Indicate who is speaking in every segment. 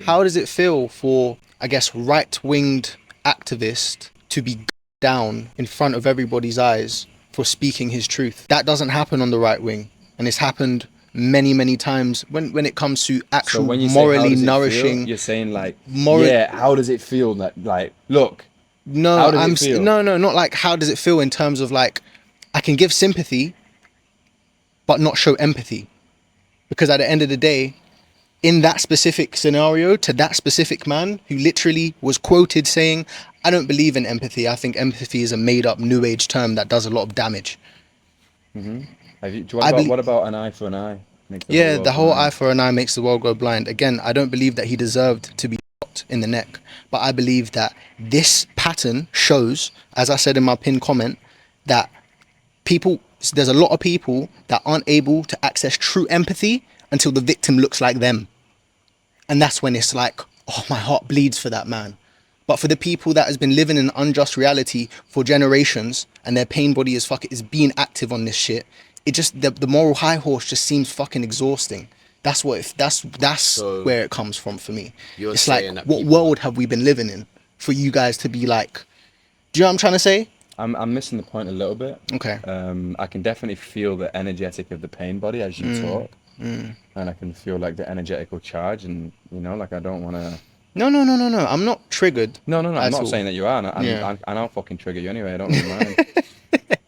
Speaker 1: how does it feel for, I guess, right-winged activists to be down in front of everybody's eyes for speaking his truth? That doesn't happen on the right wing, and it's happened many times when it comes to
Speaker 2: So
Speaker 1: actual
Speaker 2: when you say how
Speaker 1: morally
Speaker 2: does it feel,
Speaker 1: nourishing
Speaker 2: you're saying like,
Speaker 1: moral.
Speaker 2: yeah, how does it feel that like, look,
Speaker 1: No,
Speaker 2: how does it feel?
Speaker 1: no, not like how does it feel in terms of like I can give sympathy but not show empathy, because at the end of the day, in that specific scenario, to that specific man who literally was quoted saying, I don't believe in empathy. I think empathy is a made up new age term that does a lot of damage.
Speaker 2: What
Speaker 1: I
Speaker 2: about
Speaker 1: believe,
Speaker 2: an eye for an eye makes the whole
Speaker 1: yeah, the
Speaker 2: world
Speaker 1: whole eye
Speaker 2: blind?
Speaker 1: for an eye makes the world go blind. Again, I don't believe that he deserved to be shot in the neck, but I believe that this pattern shows, as I said in my pinned comment, that people, there's a lot of people that aren't able to access true empathy until the victim looks like them. And that's when it's like, oh, my heart bleeds for that man. But for the people that has been living in unjust reality for generations and their pain body is being active on this shit, it just the moral high horse just seems fucking exhausting. That's what if that's
Speaker 3: So
Speaker 1: where it comes from for me.
Speaker 3: you're
Speaker 1: It's like,
Speaker 3: saying that
Speaker 1: what
Speaker 3: people,
Speaker 1: world have we been living in for you guys to be like, do you know what I'm trying to say?
Speaker 2: I'm missing the point a little bit.
Speaker 1: Okay.
Speaker 2: I can definitely feel the energetic of the pain body as you talk, and I can feel like the energetical charge, and like I don't want to.
Speaker 1: No. I'm not triggered
Speaker 2: No. I'm
Speaker 1: at
Speaker 2: not
Speaker 1: all.
Speaker 2: saying that you are,
Speaker 1: Yeah.
Speaker 2: and I'll fucking trigger you anyway. I don't really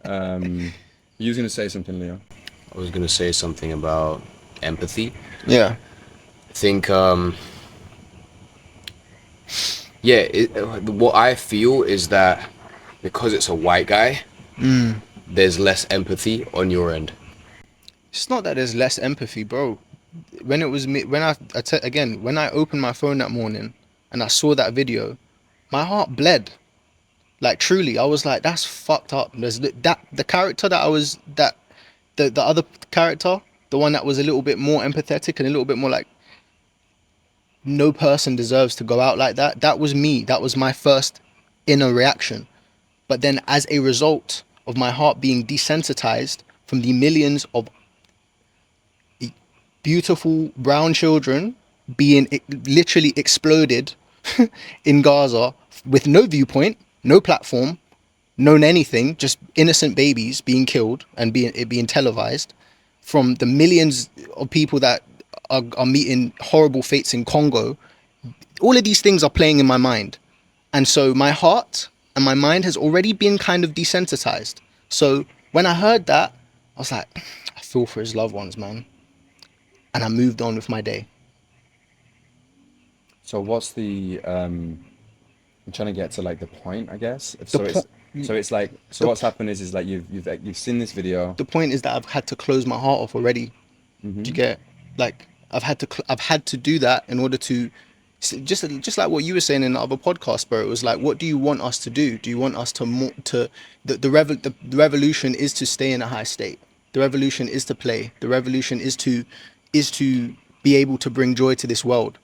Speaker 2: mind. You was gonna say something, Leo?
Speaker 3: I was gonna say something about empathy.
Speaker 1: Yeah.
Speaker 3: I think, yeah, what I feel is that because it's a white guy, there's less empathy on your end.
Speaker 1: It's not that there's less empathy, bro. When it was me, again, when I opened my phone that morning and I saw that video, my heart bled. Like truly, I was like, that's fucked up. There's the character that I was that the other character, the one that was a little bit more empathetic and a little bit more like, no person deserves to go out like that. That was me. That was my first inner reaction. But then, as a result of my heart being desensitized from the millions of beautiful brown children being literally exploded in Gaza with no viewpoint, no platform, known anything, just innocent babies being killed and being televised, from the millions of people that are meeting horrible fates in Congo. All of these things are playing in my mind. And so my heart and my mind has already been kind of desensitized. So when I heard that, I was like, I feel for his loved ones, man. And I moved on with my day.
Speaker 2: So what's the I'm trying to get to like the point, I guess.
Speaker 1: The point,
Speaker 2: So
Speaker 1: the,
Speaker 2: what's happened is like you've seen this video.
Speaker 1: the point is that I've had to close my heart off already. Do you get, like, I've had to do that in order to just like what you were saying in the other podcast, bro. It was like, what do you want us to do? Do you want us to the revolution is to stay in a high state. The revolution is to play. The revolution is to be able to bring joy to this world,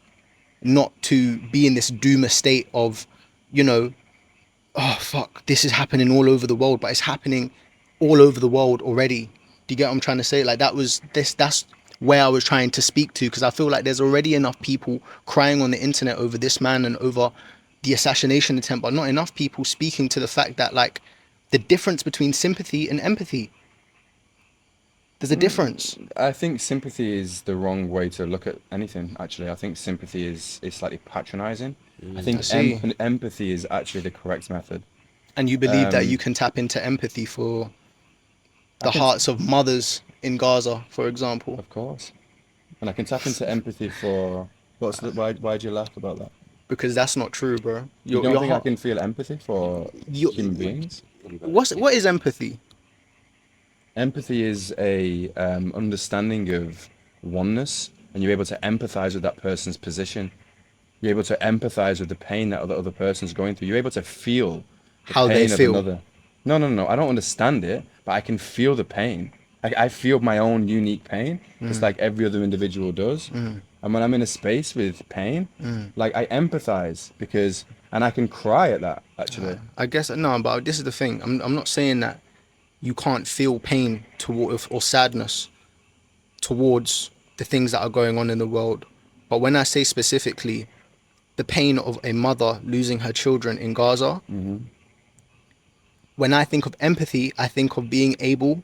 Speaker 1: not to be in this doomer state of, you know, oh fuck, this is happening all over the world, but it's happening all over the world already. Do you get what I'm trying to say? Like, that's where I was trying to speak to, because I feel like there's already enough people crying on the internet over this man and over the assassination attempt, but not enough people speaking to the fact that, like, the difference between sympathy and empathy. There's a difference.
Speaker 2: I think sympathy is the wrong way to look at anything, actually. I think sympathy is slightly patronizing. I
Speaker 1: I
Speaker 2: think
Speaker 1: see.
Speaker 2: empathy is actually the correct method.
Speaker 1: And you believe that you
Speaker 2: Um,
Speaker 1: can tap into empathy for
Speaker 2: I
Speaker 1: the
Speaker 2: can,
Speaker 1: hearts of mothers in Gaza, for example.
Speaker 2: of course, and I can tap into empathy for why'd you laugh about that?
Speaker 1: Because that's not true, bro.
Speaker 2: You don't
Speaker 1: Your
Speaker 2: think I
Speaker 1: heart.
Speaker 2: can feel empathy for
Speaker 1: You,
Speaker 2: human beings?
Speaker 1: what is empathy?
Speaker 2: Empathy is a understanding of oneness, and you're able to empathize with that person's position. You're able to empathize with the pain that the other person's going through. You're able to feel the
Speaker 1: How they
Speaker 2: pain of
Speaker 1: feel.
Speaker 2: another. No. I don't understand it, but I can feel the pain. I feel my own unique pain, just like every other individual does. And when I'm in a space with pain, like I empathize and I can cry at that, actually.
Speaker 1: I guess no, but this is the thing. I'm not saying that you can't feel pain toward or sadness towards the things that are going on in the world. But when I say specifically the pain of a mother losing her children in Gaza. When I think of empathy, I think of being able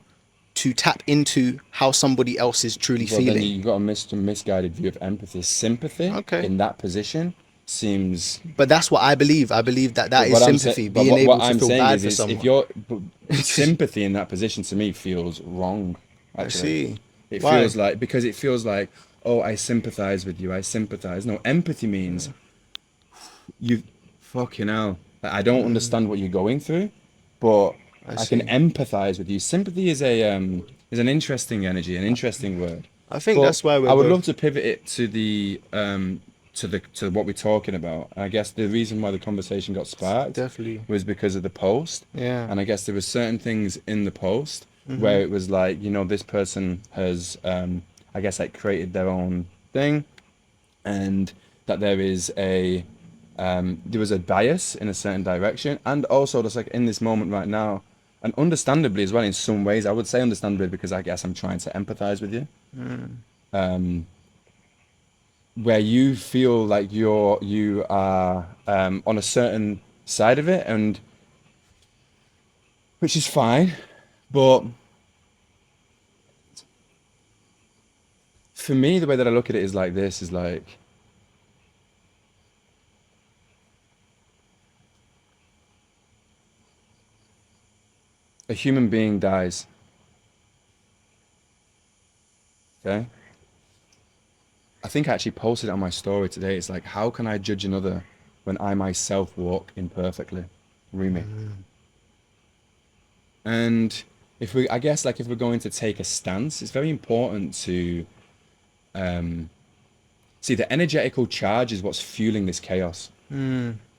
Speaker 1: to tap into how somebody else is truly
Speaker 2: Well, then
Speaker 1: feeling.
Speaker 2: you've got a misguided view of empathy. Sympathy
Speaker 1: Okay.
Speaker 2: in that position seems.
Speaker 1: But that's what I believe. I believe that
Speaker 2: But
Speaker 1: is
Speaker 2: what I'm
Speaker 1: sympathy,
Speaker 2: saying, but
Speaker 1: being able
Speaker 2: what
Speaker 1: to
Speaker 2: I'm
Speaker 1: feel
Speaker 2: saying
Speaker 1: bad for
Speaker 2: is if
Speaker 1: someone.
Speaker 2: you're sympathy in that position to me feels wrong.
Speaker 1: I
Speaker 2: Actually,
Speaker 1: see.
Speaker 2: it
Speaker 1: Why?
Speaker 2: feels like because it feels like, oh, I sympathize with you. I sympathize. No, empathy means you fucking hell. Like, I don't understand what you're going through, but
Speaker 1: I
Speaker 2: I can
Speaker 1: see.
Speaker 2: empathize with you. Sympathy is an interesting energy, an interesting word.
Speaker 1: I think
Speaker 2: But
Speaker 1: that's why we're
Speaker 2: I would love
Speaker 1: both
Speaker 2: to pivot it to to what we're talking about. And I guess the reason why the conversation got sparked
Speaker 1: definitely.
Speaker 2: was because of the post.
Speaker 1: Yeah.
Speaker 2: And I guess there were certain things in the post where it was like, this person has I guess like created their own thing, and that there was a bias in a certain direction, and also just like in this moment right now, and understandably as well in some ways, I would say understandably because I guess I'm trying to empathize with you, where you feel like you are on a certain side of it, and which is fine, but for me the way that I look at it is like this, is like a human being dies, okay? I think I actually posted it on my story today. It's like, how can I judge another when I myself walk imperfectly? Rumi. And I guess like if we're going to take a stance, it's very important to see the energetical charge is what's fueling this chaos.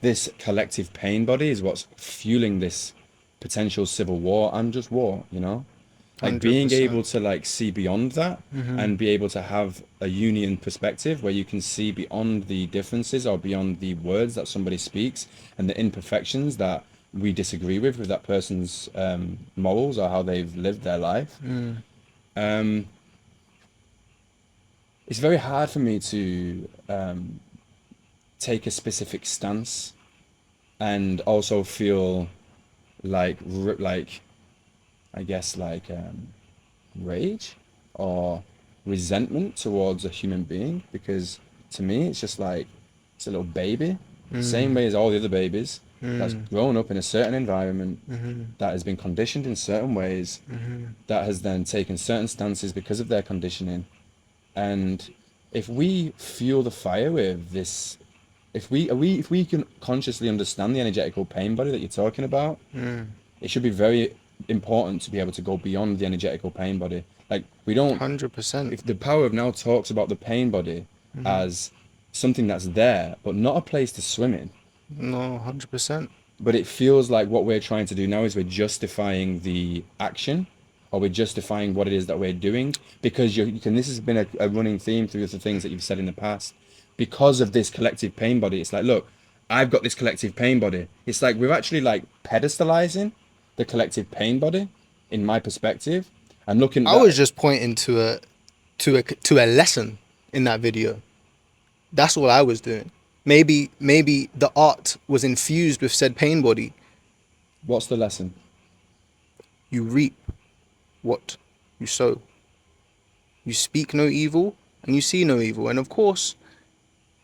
Speaker 2: This collective pain body is what's fueling this potential civil war and just war, like being able
Speaker 1: 100%.
Speaker 2: to like see beyond that and be able to have a union perspective where you can see beyond the differences or beyond the words that somebody speaks and the imperfections that we disagree with that person's morals or how they've lived their life. It's very hard for me to take a specific stance and also feel like I guess like rage or resentment towards a human being, because to me it's just like it's a little baby, same way as all the other babies, that's grown up in a certain environment, that has been conditioned in certain ways, that has then taken certain stances because of their conditioning. And if we fuel the fire with this, if we can consciously understand the energetical pain body that you're talking about, it should be very important to be able to go beyond the energetical pain body. Like we don't,
Speaker 1: 100%.
Speaker 2: if the power of now talks about the pain body as something that's there, but not a place to swim in.
Speaker 1: No, 100%.
Speaker 2: But it feels like what we're trying to do now is we're justifying the action, or we're justifying what it is that we're doing, because this has been a running theme through the things that you've said in the past. Because of this collective pain body, it's like, look, I've got this collective pain body. It's like we're actually like pedestalizing the collective pain body, in my perspective, and looking at
Speaker 1: I was
Speaker 2: that.
Speaker 1: just pointing to a lesson in that video. That's all I was doing. Maybe the art was infused with said pain body.
Speaker 2: What's the lesson?
Speaker 1: You reap what you sow. You speak no evil and you see no evil. And of course,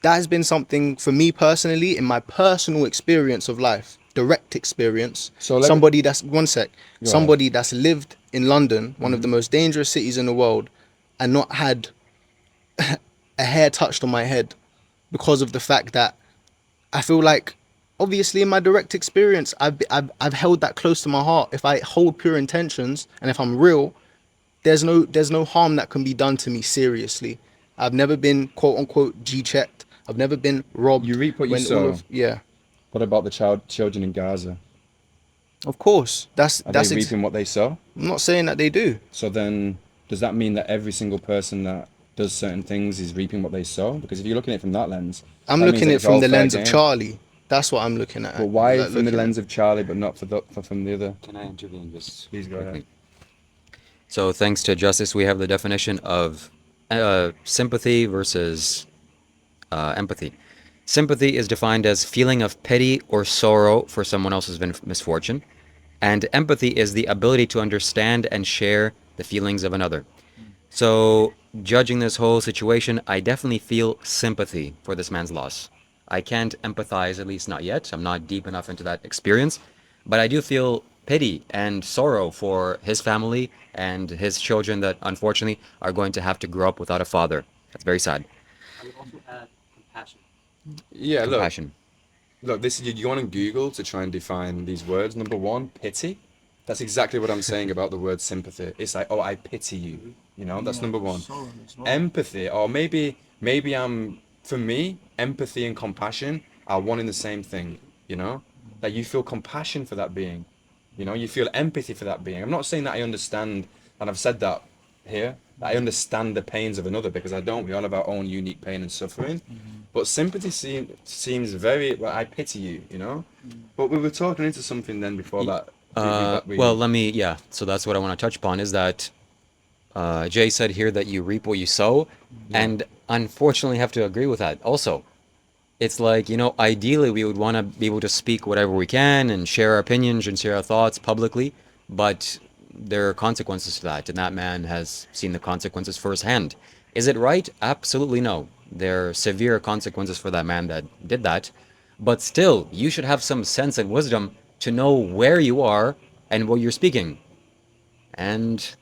Speaker 1: that has been something for me personally in my personal experience of life, direct experience.
Speaker 2: So
Speaker 1: Somebody that's, one sec,
Speaker 2: Go ahead.
Speaker 1: somebody that's lived in London, one of the most dangerous cities in the world, and not had a hair touched on my head because of the fact that I feel like, obviously, in my direct experience, I've held that close to my heart. If I hold pure intentions and if I'm real, there's no harm that can be done to me seriously. I've never been quote unquote G-checked. I've never been robbed.
Speaker 2: You reap what you
Speaker 1: When
Speaker 2: sow.
Speaker 1: yeah,
Speaker 2: What about the children in Gaza?
Speaker 1: of course.
Speaker 2: Are they reaping what they sow?
Speaker 1: I'm not saying that they do.
Speaker 2: So then, does that mean that every single person that does certain things is reaping what they sow? Because if you're looking at it from that lens,
Speaker 1: I'm
Speaker 2: that means
Speaker 1: looking
Speaker 2: that
Speaker 1: at it
Speaker 2: it's
Speaker 1: from
Speaker 2: all
Speaker 1: the
Speaker 2: fair
Speaker 1: lens of
Speaker 2: game.
Speaker 1: Charlie. That's what I'm looking at.
Speaker 2: But why
Speaker 1: Like,
Speaker 2: from the
Speaker 1: looking
Speaker 2: lens
Speaker 1: at-
Speaker 2: of Charlie, but not from the other?
Speaker 4: Can I intervene just
Speaker 2: Please go
Speaker 4: quickly?
Speaker 2: ahead.
Speaker 4: So thanks to Justice, we have the definition of sympathy versus empathy. Sympathy is defined as feeling of pity or sorrow for someone else's misfortune, and empathy is the ability to understand and share the feelings of another. So, judging this whole situation, I definitely feel sympathy for this man's loss. I can't empathize, at least not yet. I'm not deep enough into that experience, but I do feel pity and sorrow for his family and his children that unfortunately are going to have to grow up without a father. That's very sad.
Speaker 5: I would also add compassion.
Speaker 2: Yeah,
Speaker 4: Compassion.
Speaker 2: look, this is you go on Google to try and define these words. Number one, pity. That's exactly what I'm saying about the word sympathy. It's like, oh, I pity you. You know, that's number one. Empathy, or maybe I'm for me, empathy and compassion are one and the same thing. You know, that you feel compassion for that being. You know, you feel empathy for that being. I'm not saying that I understand, and I've said that here, that I understand the pains of another, because I don't. We all have our own unique pain and suffering. But sympathy seems very, well, I pity you, you know? But we were talking into something then before that.
Speaker 4: Well, yeah, so that's what I want to touch upon is that Jay said here that you reap what you sow, and unfortunately have to agree with that. Also, it's like, ideally we would want to be able to speak whatever we can and share our opinions and share our thoughts publicly, but there are consequences to that, and that man has seen the consequences firsthand. Is it right? Absolutely no. There are severe consequences for that man that did that, but still, you should have some sense and wisdom to know where you are and what you're speaking. And,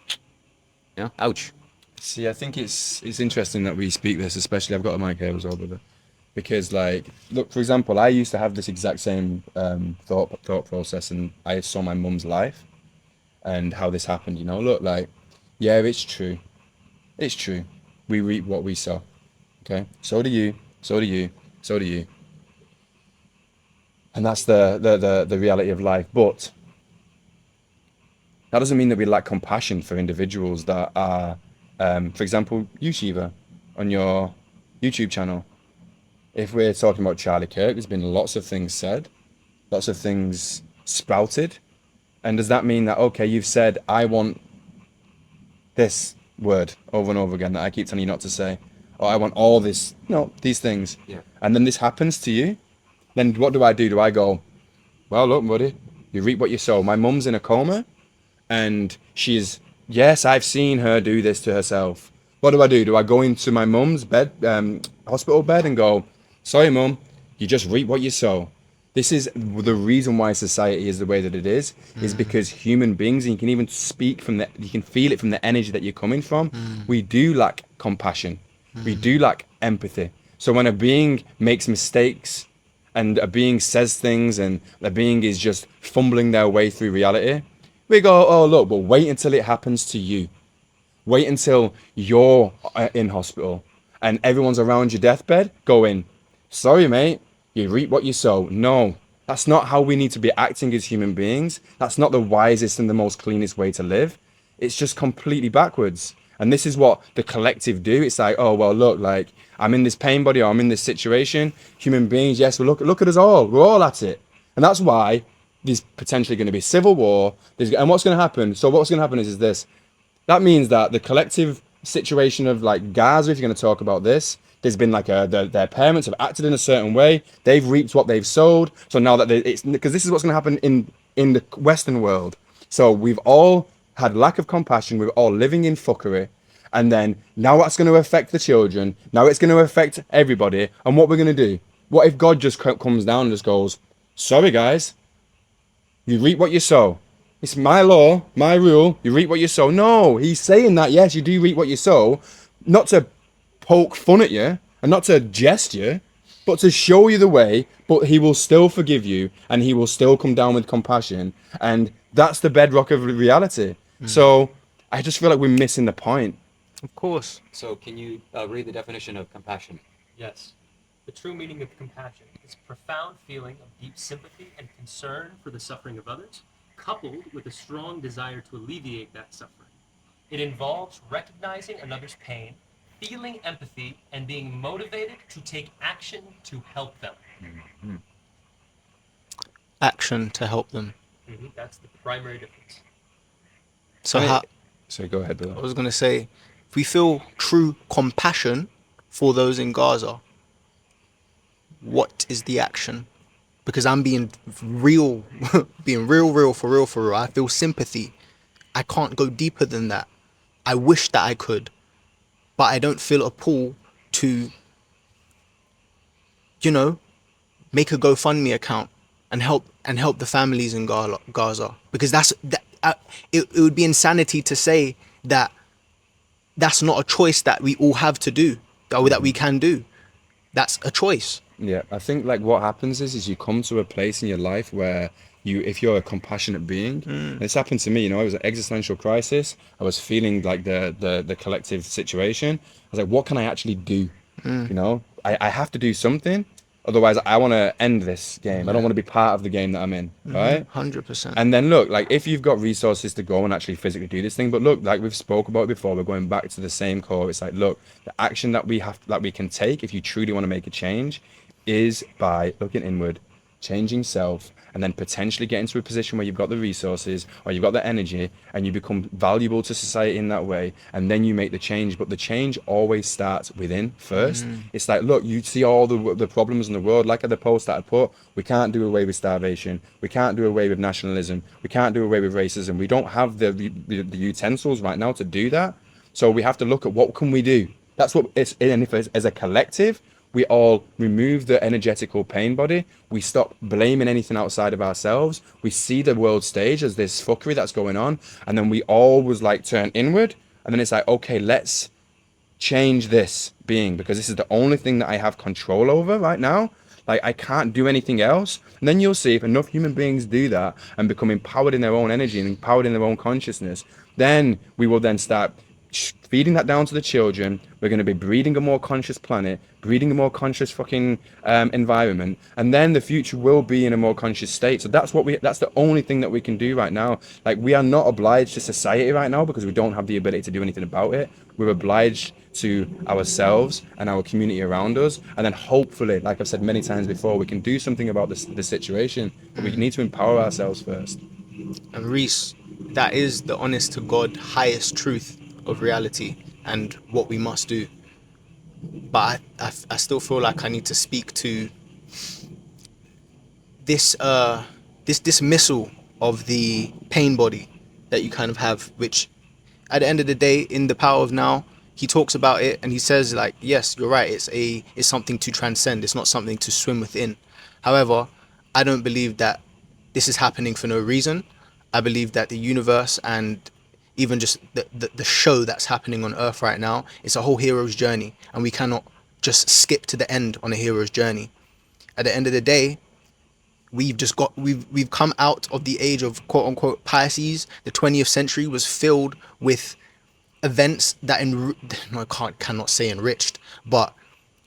Speaker 4: ouch.
Speaker 2: See, I think it's interesting that we speak this, especially I've got a mic here as well, brother. Because, like, look, for example, I used to have this exact same thought process, and I saw my mum's life and how this happened, you know? Look, like, yeah, it's true. It's true. We reap what we sow. Okay? So do you. So do you. So do you. And that's the reality of life. But that doesn't mean that we lack compassion for individuals that are, for example, YouTuber on your YouTube channel. If we're talking about Charlie Kirk, there's been lots of things said, lots of things sprouted. And does that mean that, okay, you've said, I want this word over and over again that I keep telling you not to say, or I want all this, these things.
Speaker 4: Yeah.
Speaker 2: And then this happens to you, then what do? Do I go, well, look, buddy, you reap what you sow. My mum's in a coma, and yes, I've seen her do this to herself. What do? Do I go into my mum's bed, hospital bed, and go, sorry, mum, you just reap what you sow? This is the reason why society is the way that it is because human beings, and you can even you can feel it from the energy that you're coming from. We do lack compassion. We do lack empathy. So when a being makes mistakes and a being says things and a being is just fumbling their way through reality, we go, oh, look, but wait until it happens to you. Wait until you're in hospital and everyone's around your deathbed going, sorry, mate, you reap what you sow. No, that's not how we need to be acting as human beings. That's not the wisest and the most cleanest way to live. It's just completely backwards. And this is what the collective do. It's like, oh, well, look, like, I'm in this pain body, or I'm in this situation. Human beings, yes, well, look at us all. We're all at it. And that's why there's potentially going to be civil war. And what's going to happen? So what's going to happen is this. That means that the collective situation of, like, Gaza, if you're going to talk about this, there's been like their parents have acted in a certain way. They've reaped what they've sowed. So now that it's because this is what's going to happen in the Western world. So we've all had lack of compassion. We're all living in fuckery. And then now that's going to affect the children. Now it's going to affect everybody. And what we're going to do? What if God just comes down and just goes, sorry, guys, you reap what you sow. It's my law, my rule. You reap what you sow. No, he's saying that, yes, you do reap what you sow. Not to poke fun at you and not to jest you, but to show you the way. But he will still forgive you and he will still come down with compassion. And that's the bedrock of reality. So I just feel like we're missing the point.
Speaker 1: Of course.
Speaker 4: So can you read the definition of compassion?
Speaker 5: Yes. The true meaning of compassion is a profound feeling of deep sympathy and concern for the suffering of others, coupled with a strong desire to alleviate that suffering. It involves recognizing another's pain, feeling empathy, and being motivated to take action to help them.
Speaker 1: Action to help them.
Speaker 5: That's the primary difference.
Speaker 1: So
Speaker 2: So go ahead, brother.
Speaker 1: I was going to say, if we feel true compassion for those in Gaza, what is the action? Because I'm being real, being real. I feel sympathy. I can't go deeper than that. I wish that I could, but I don't feel a pull to, you know, make a GoFundMe account and help the families in Gaza, because it would be insanity to say that that's not a choice that we all have to do, that we can do. That's a choice.
Speaker 2: Yeah, I think like what happens is you come to a place in your life where if you're a compassionate being, and it's happened to me, you know, it was an existential crisis. I was feeling like the collective situation. I was like, what can I actually do? You know, I have to do something. Otherwise, I want to end this game. I don't want to be part of the game that I'm in, right?
Speaker 1: 100%.
Speaker 2: And then look, like if you've got resources to go and actually physically do this thing, but look, like we've spoke about it before, we're going back to the same core. It's like, look, the action that we can take if you truly want to make a change is by looking inward, changing self, and then potentially get into a position where you've got the resources or you've got the energy and you become valuable to society in that way, and then you make the change. But the change always starts within first. It's like, look, you see all the problems in the world, like at the post that I put, we can't do away with starvation, we can't do away with nationalism, we can't do away with racism, we don't have the utensils right now to do that. So we have to look at what can we do. That's what it's, and if it's, as a collective, we all remove the energetical pain body. We stop blaming anything outside of ourselves. We see the world stage as this fuckery that's going on. And then we always like turn inward. And then it's like, okay, let's change this being, because this is the only thing that I have control over right now. Like I can't do anything else. And then you'll see if enough human beings do that and become empowered in their own energy and empowered in their own consciousness, then we will then start feeding that down to the children. We're going to be breeding a more conscious planet, breeding a more conscious fucking environment, and then the future will be in a more conscious state. So that's the only thing that we can do right now. Like we are not obliged to society right now because we don't have the ability to do anything about it. We're obliged to ourselves and our community around us, and then hopefully, like I've said many times before, we can do something about the situation, but we need to empower ourselves first.
Speaker 1: And Reese, that is the honest to God highest truth of reality and what we must do. But I still feel like I need to speak to this dismissal of the pain body that you kind of have, which at the end of the day, in The Power of Now, he talks about it and he says, like, yes, you're right, it's something to transcend, it's not something to swim within. However, I don't believe that this is happening for no reason. I believe that the universe and even just the show that's happening on Earth right now, it's a whole hero's journey, and we cannot just skip to the end on a hero's journey. At the end of the day, we've come out of the age of quote unquote Pisces. The 20th century was filled with events that cannot say enriched, but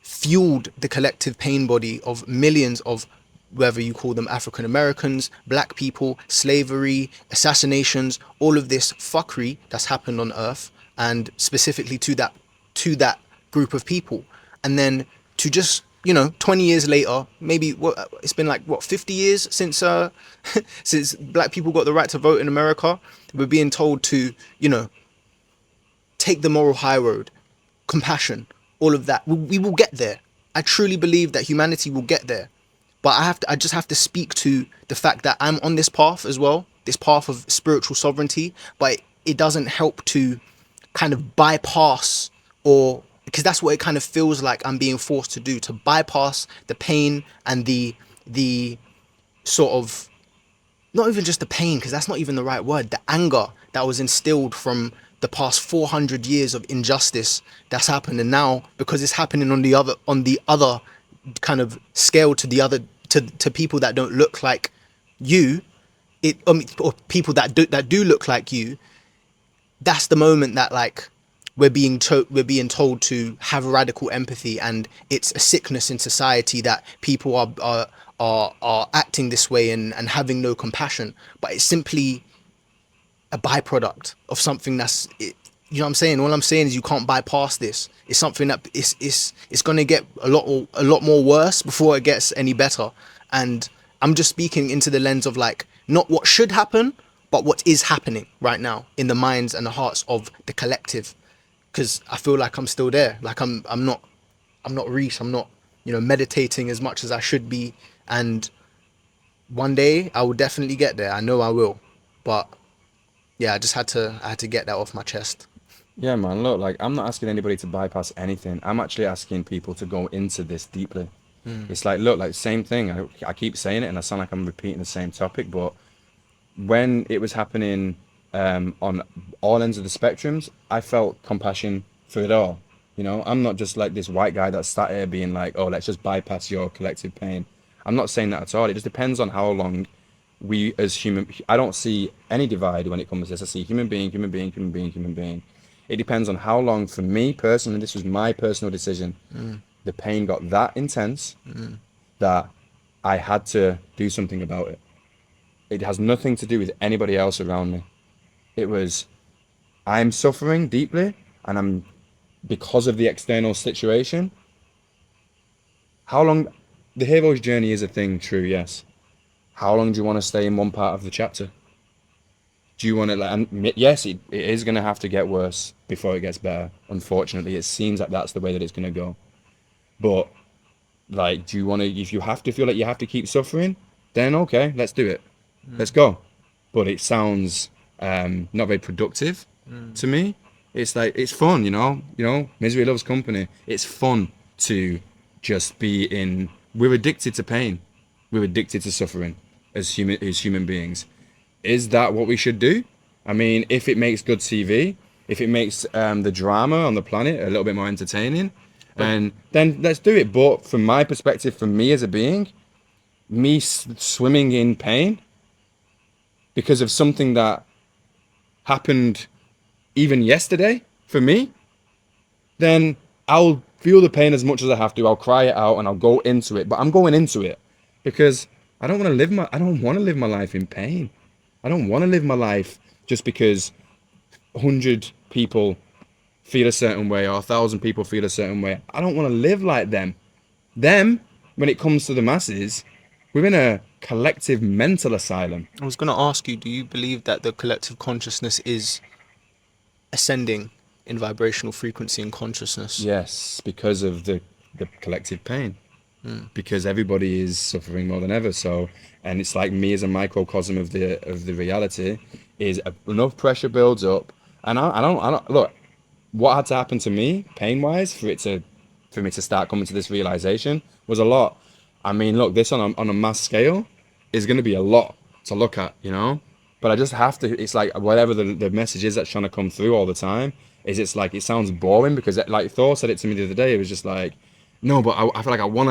Speaker 1: fueled the collective pain body of millions of, whether you call them African Americans, black people, slavery, assassinations, all of this fuckery that's happened on Earth, and specifically to that group of people. And then to just, 20 years later, maybe it's been like 50 years since since black people got the right to vote in America. We're being told to, take the moral high road, compassion, all of that. We will get there. I truly believe that humanity will get there. But I just have to speak to the fact that I'm on this path as well, this path of spiritual sovereignty, but it doesn't help to kind of bypass, or because that's what it kind of feels like I'm being forced to do, to bypass the pain and the sort of, not even just the pain, because that's not even the right word, the anger that was instilled from the past 400 years of injustice that's happened. And now, because it's happening on the other kind of scale to the other, to people that don't look like you, or people that do look like you, that's the moment that, like, we're being told to have radical empathy, and it's a sickness in society that people are acting this way and having no compassion. But it's simply a byproduct of something that's it. You know what I'm saying? All I'm saying is you can't bypass this. It's something that it's going to get a lot more worse before it gets any better. And I'm just speaking into the lens of, like, not what should happen, but what is happening right now in the minds and the hearts of the collective. Because I feel like I'm still there. Like I'm not Reese. I'm not meditating as much as I should be. And one day I will definitely get there. I know I will. But yeah, I had to get that off my chest.
Speaker 2: Yeah, man, look, like, I'm not asking anybody to bypass anything. I'm actually asking people to go into this deeply. It's like, look, like, same thing. I keep saying it and I sound like I'm repeating the same topic, but when it was happening on all ends of the spectrums, I felt compassion for it all. I'm not just like this white guy that's sat here being like, oh, let's just bypass your collective pain. I'm not saying that at all. It just depends on how long we as human, I don't see any divide when it comes to this. I see human being, human being, human being, human being. It depends on how long, for me personally, this was my personal decision, the pain got that intense that I had to do something about it. It has nothing to do with anybody else around me. It was, I'm suffering deeply, and because of the external situation. How long, the hero's journey is a thing, true, yes. How long do you want to stay in one part of the chapter? Do you want to, and yes, it is going to have to get worse before it gets better. Unfortunately, it seems like that's the way that it's going to go. But, like, do you want to, if you have to feel like you have to keep suffering, then okay, let's do it. Let's go. But it sounds not very productive to me. It's like, it's fun, misery loves company. It's fun to just be we're addicted to pain. We're addicted to suffering as human beings. Is that what we should do? I mean, if it makes good TV, if it makes the drama on the planet a little bit more entertaining, and then let's do it. But from my perspective, from me as a being, me swimming in pain because of something that happened even yesterday for me, then I'll feel the pain as much as I have to. I'll cry it out and I'll go into it. But I'm going into it because I don't want to live my life in pain. I don't want to live my life just because 100 people feel a certain way or 1,000 people feel a certain way. I don't want to live like them. When it comes to the masses, we're in a collective mental asylum.
Speaker 1: I was going to ask you, do you believe that the collective consciousness is ascending in vibrational frequency and consciousness?
Speaker 2: Yes, because of the collective pain. Because everybody is suffering more than ever. So, and it's like me as a microcosm of the reality is enough pressure builds up, and I don't look. What had to happen to me, pain-wise, for me to start coming to this realization was a lot. I mean, look, this on a mass scale is going to be a lot to look at, But I just have to. It's like whatever the message is that's trying to come through all the time it's like it sounds boring because like Thor said it to me the other day. It was just like, no, but I feel like I want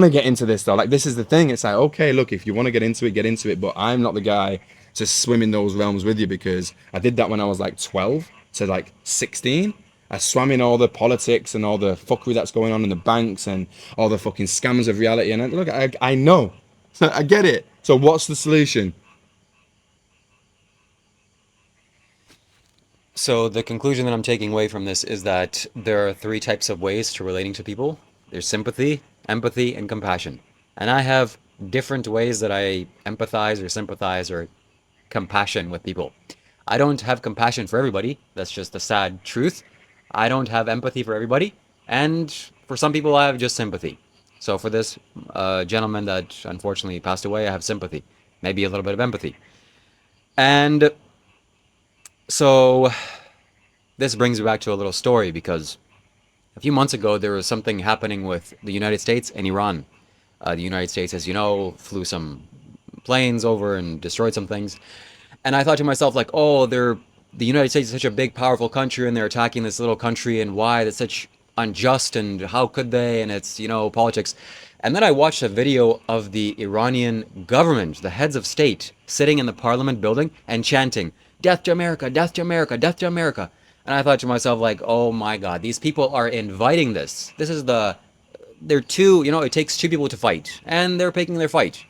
Speaker 2: to get into this though. Like this is the thing. It's like, okay, look, if you want to get into it. But I'm not the guy to swim in those realms with you because I did that when I was like 12 to like 16. I swam in all the politics and all the fuckery that's going on in the banks and all the fucking scams of reality. And look, I know. I get it. So what's the solution?
Speaker 4: So the conclusion that I'm taking away from this is that there are 3 types of ways to relating to people. There's sympathy, empathy, and compassion. And I have different ways that I empathize or sympathize or compassion with people. I don't have compassion for everybody. That's just the sad truth. I don't have empathy for everybody. And for some people, I have just sympathy. So for this gentleman that unfortunately passed away, I have sympathy. Maybe a little bit of empathy. And so this brings me back to a little story because a few months ago there was something happening with the United States and Iran. The United States, as you know, flew some planes over and destroyed some things. And I thought to myself, like, oh, the United States is such a big, powerful country and they're attacking this little country and why? That's such unjust and how could they? And it's, politics. And then I watched a video of the Iranian government, the heads of state, sitting in the parliament building and chanting, "Death to America, death to America, death to America." And I thought to myself, like, oh my God, these people are inviting this. They're two, it takes 2 people to fight, and they're picking their fight.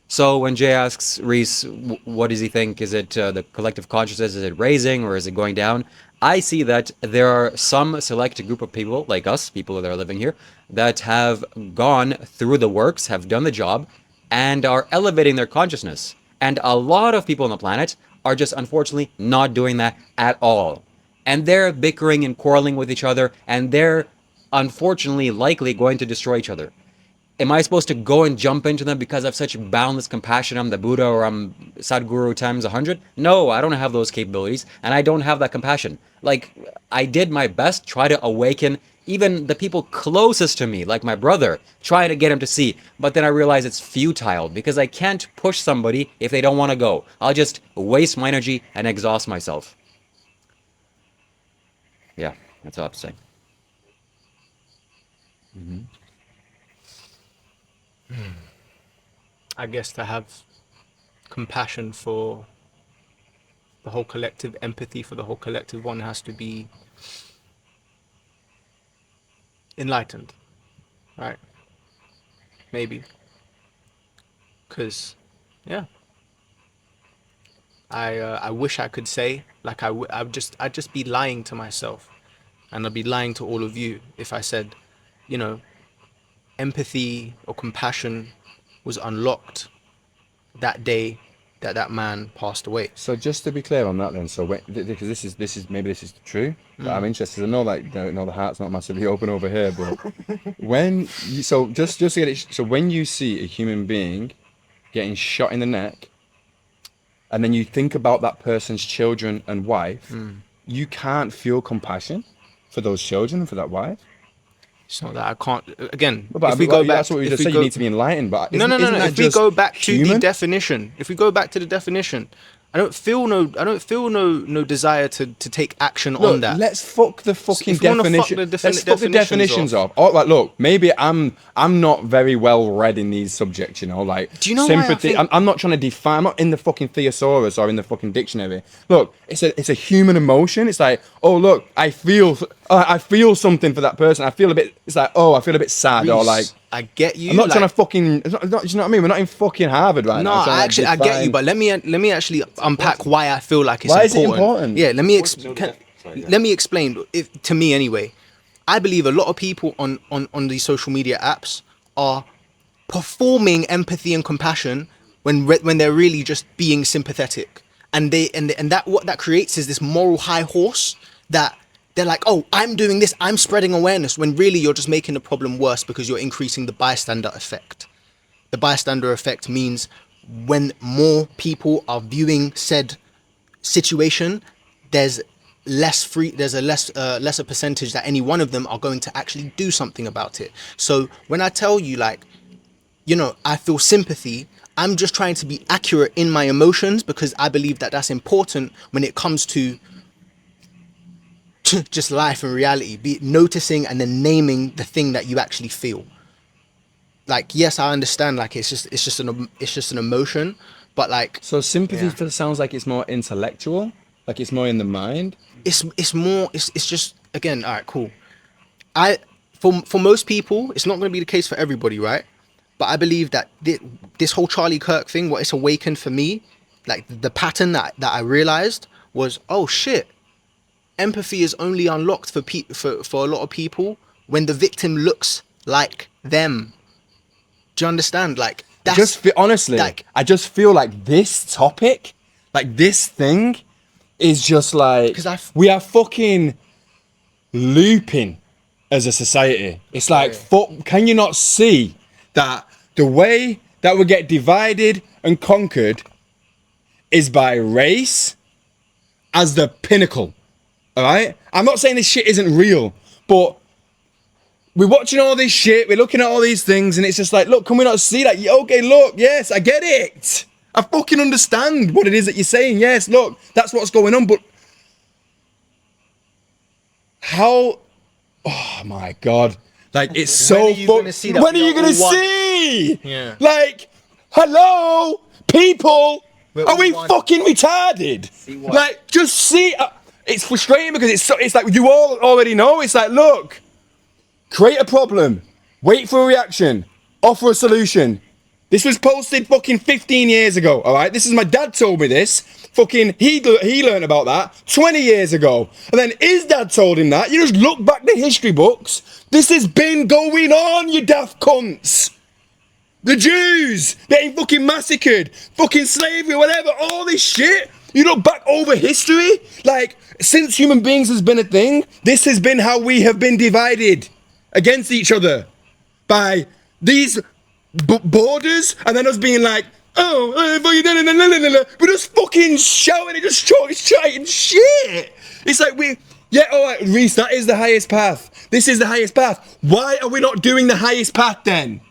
Speaker 4: So when Jay asks Reese, what does he think? Is it the collective consciousness? Is it raising or is it going down? I see that there are some select group of people, like us, people that are living here, that have gone through the works, have done the job, and are elevating their consciousness. And a lot of people on the planet are just unfortunately not doing that at all. And they're bickering and quarreling with each other, and they're unfortunately likely going to destroy each other. Am I supposed to go and jump into them because I have such boundless compassion? I'm the Buddha or I'm Sadhguru times 100? No, I don't have those capabilities, and I don't have that compassion. Like, I did my best, try to awaken even the people closest to me, like my brother, trying to get him to see. But then I realize it's futile because I can't push somebody if they don't want to go. I'll just waste my energy and exhaust myself. Yeah, that's all I have to say.
Speaker 1: I guess to have compassion for the whole collective, empathy for the whole collective, one has to be enlightened, right? Maybe. Because, yeah. I wish I could say, like, I'd just be lying to myself, and I'd be lying to all of you if I said, you know, empathy or compassion was unlocked that day that that man passed away.
Speaker 2: So just to be clear on that then, so because this is maybe this is true, but I'm interested. I know like the heart's not massively open over here, but just to get it, so when you see a human being getting shot in the neck, and then you think about that person's children and wife, you can't feel compassion for those children and for that wife.
Speaker 1: It's not that I can't. Again,
Speaker 2: But
Speaker 1: if we go back,
Speaker 2: that's what we just said. You need to be enlightened. But
Speaker 1: no. If we go back to the
Speaker 2: human?
Speaker 1: definition, I don't feel no desire to take action on that.
Speaker 2: Let's fuck the fucking
Speaker 1: If you wanna fuck
Speaker 2: definition.
Speaker 1: the
Speaker 2: Let's fuck the
Speaker 1: definitions
Speaker 2: definitions off. Oh, like, look, maybe I'm not very well read in these subjects, you know, like
Speaker 1: Do you know why I
Speaker 2: sympathy.
Speaker 1: think-
Speaker 2: I'm not trying to define. I'm not in the fucking thesaurus or in the fucking dictionary. Look, it's a human emotion. It's like, oh look, I feel something for that person. I feel a bit. It's like, oh, I feel a bit sad or
Speaker 1: Reese,
Speaker 2: like.
Speaker 1: I get you.
Speaker 2: I'm not
Speaker 1: like,
Speaker 2: trying to fucking. It's not, you know what I mean? We're not in fucking Harvard right
Speaker 1: No,
Speaker 2: now.
Speaker 1: I get you, but let me actually unpack why I feel like it's
Speaker 2: Why
Speaker 1: important.
Speaker 2: is it important?
Speaker 1: Yeah, let me explain. If to me anyway, I believe a lot of people on these social media apps are performing empathy and compassion when they're really just being sympathetic, and that what that creates is this moral high horse that. They're like, oh, I'm doing this, I'm spreading awareness, when really you're just making the problem worse because you're increasing the bystander effect. The bystander effect means when more people are viewing said situation, there's a lesser percentage that any one of them are going to actually do something about it. So when I tell you, like, you know, I feel sympathy, I'm just trying to be accurate in my emotions because I believe that that's important when it comes to just life and reality, be noticing and then naming the thing that you actually feel. Like, yes, I understand, like it's just an emotion, but like,
Speaker 2: So sympathy sounds like it's more intellectual, like it's more in the mind.
Speaker 1: it's just, again, all right, cool. For most people, it's not going to be the case for everybody, right? But I believe that this whole Charlie Kirk thing, what it's awakened for me, like the pattern that I realized was, oh shit, empathy is only unlocked for a lot of people when the victim looks like them. Do you understand? Like, that's
Speaker 2: Honestly,
Speaker 1: like,
Speaker 2: I just feel like this topic, like this thing, is just like
Speaker 1: 'Cause
Speaker 2: we are fucking looping as a society. It's like, can you not see that the way that we get divided and conquered is by race as the pinnacle? All right? I'm not saying this shit isn't real, but we're watching all this shit, we're looking at all these things, and it's just like, look, can we not see that? Okay, look, yes, I get it. I fucking understand what it is that you're saying. Yes, look, that's what's going on, but how? Oh my God. Like, it's so
Speaker 1: are you gonna see that
Speaker 2: When are
Speaker 1: we
Speaker 2: you
Speaker 1: are
Speaker 2: gonna
Speaker 1: all one?
Speaker 2: see?
Speaker 1: Yeah.
Speaker 2: Like, hello, people,
Speaker 1: We're
Speaker 2: are
Speaker 1: all
Speaker 2: we
Speaker 1: one.
Speaker 2: fucking retarded?
Speaker 1: what?
Speaker 2: Like, just see. It's frustrating because it's like you all already know. It's like, look, create a problem, wait for a reaction, offer a solution. This was posted fucking 15 years ago, all right? This is my dad told me this. Fucking, he learned about that 20 years ago. And then his dad told him that. You just look back the history books. This has been going on, you daft cunts. The Jews getting fucking massacred, fucking slavery, whatever, all this shit. You look back over history, like, since human beings has been a thing, this has been how we have been divided. against each other by these borders, and then us being like, oh, we're just fucking shouting and just chatting shit. It's like all right, Reese, that is the highest path. This is the highest path. Why are we not doing the highest path then?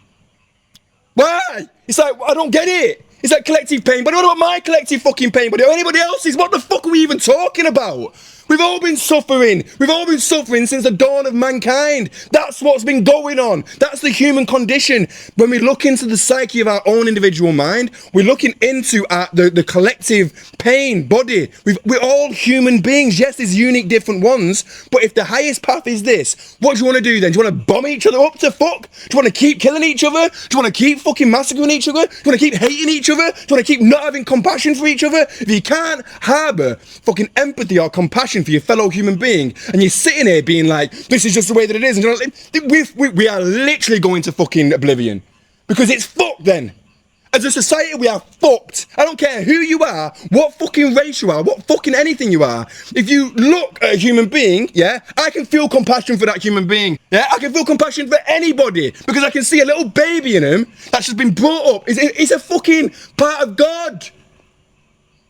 Speaker 2: Why? It's like, I don't get it. It's like collective pain, but what about my collective fucking pain? But anybody else's? What the fuck are we even talking about? We've all been suffering. We've all been suffering since the dawn of mankind. That's what's been going on. That's the human condition. When we look into the psyche of our own individual mind, we're looking into the collective pain, body. We're all human beings. Yes, there's unique different ones. But if the highest path is this, what do you want to do then? Do you want to bomb each other up to fuck? Do you want to keep killing each other? Do you want to keep fucking massacring each other? Do you want to keep hating each other? Do you want to keep not having compassion for each other? If you can't harbour fucking empathy or compassion for your fellow human being, and you're sitting here being like, this is just the way that it is, and you're like, we are literally going to fucking oblivion, because it's fucked then. As a society, we are fucked. I don't care who you are, what fucking race you are, what fucking anything you are. If you look at a human being, yeah, I can feel compassion for that human being. Yeah, I can feel compassion for anybody, because I can see a little baby in him that's just been brought up. It's a fucking part of God.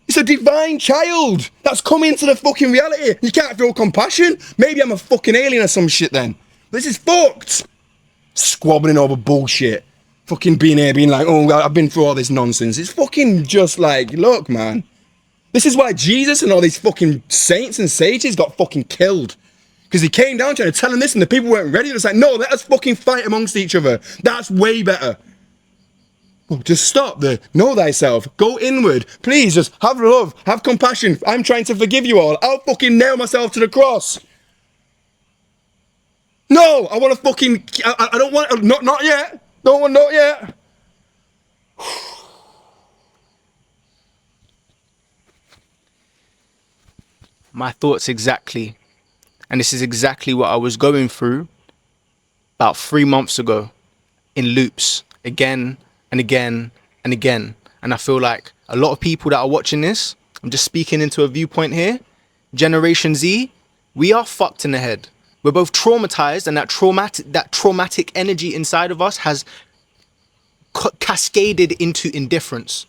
Speaker 2: It's a divine child that's come into the fucking reality. You can't feel compassion? Maybe I'm a fucking alien or some shit then. This is fucked. Squabbling over bullshit. Fucking being here being like, oh, I've been through all this nonsense. It's fucking just like, look, man. This is why Jesus and all these fucking saints and sages got fucking killed. Because he came down trying to tell them this and the people weren't ready. They're just like, no, let us fucking fight amongst each other. That's way better. Just stop know thyself, go inward, please just have love, have compassion, I'm trying to forgive you all, I'll fucking nail myself to the cross. No, I want to fucking, I don't want, not yet, not yet.
Speaker 1: My thoughts exactly, and this is exactly what I was going through about 3 months ago, in loops, again and again and again. And I feel like a lot of people that are watching this, I'm just speaking into a viewpoint here, Generation Z, we are fucked in the head. We're both traumatized, and that traumatic energy inside of us has cascaded into indifference.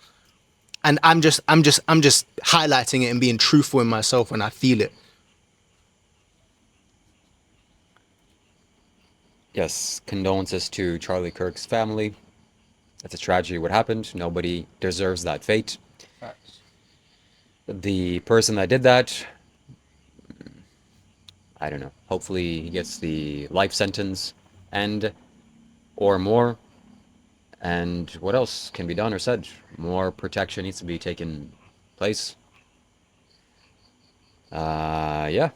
Speaker 1: And I'm just highlighting it and being truthful in myself when I feel it.
Speaker 4: Yes, condolences to Charlie Kirk's family. It's a tragedy what happened. Nobody deserves that fate.
Speaker 1: Facts.
Speaker 4: The person that did that, I don't know. Hopefully he gets the life sentence or more. And what else can be done or said? More protection needs to be taken place. Yeah.